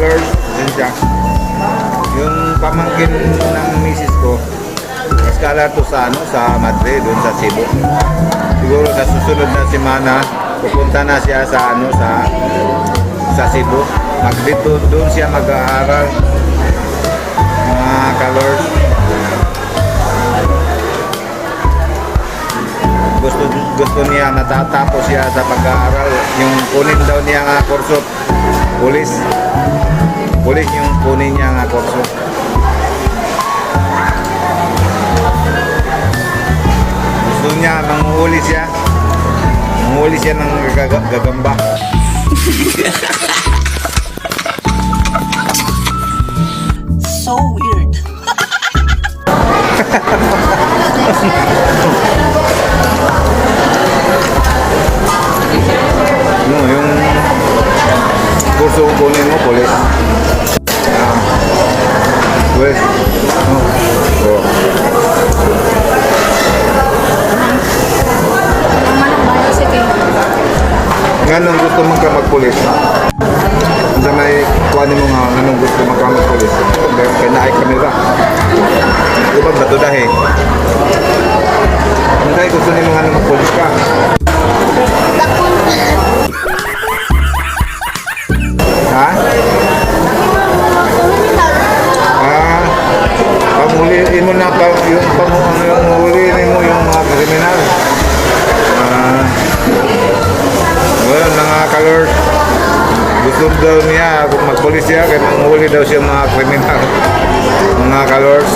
colors, yun siya. Yung pamangkin ng misis ko, escalar to sa Madrid, doon sa Cebu. Siguro sa susunod na semana, pupunta na siya sa sa Cebu. Dito doon siya mag-aaral mga colors. Gusto niya matatapos siya sa pag-aaral. Yung kunin daw niya nga kurso, pulis yung kunin niya nga kurso. Gusto niya manghuli siya ng gagamba. So weird. No, yung kurso kunin mo, pulis. Pulis. No. So, nganong gusto mong ka magpulis? Sa may kuhanin mo nga, nganong gusto mong ka magpulis? Kaya naay kamera. Diba ba ito dahil? Hindi, gusto nyo nga magpulis ka. Ha? Panghuliin mo na yung huliin mo yung mga kriminal. Well, mga colors, gusto daw niya kung magpulis siya kaya manghuli daw siya mga kriminal. Mga colors.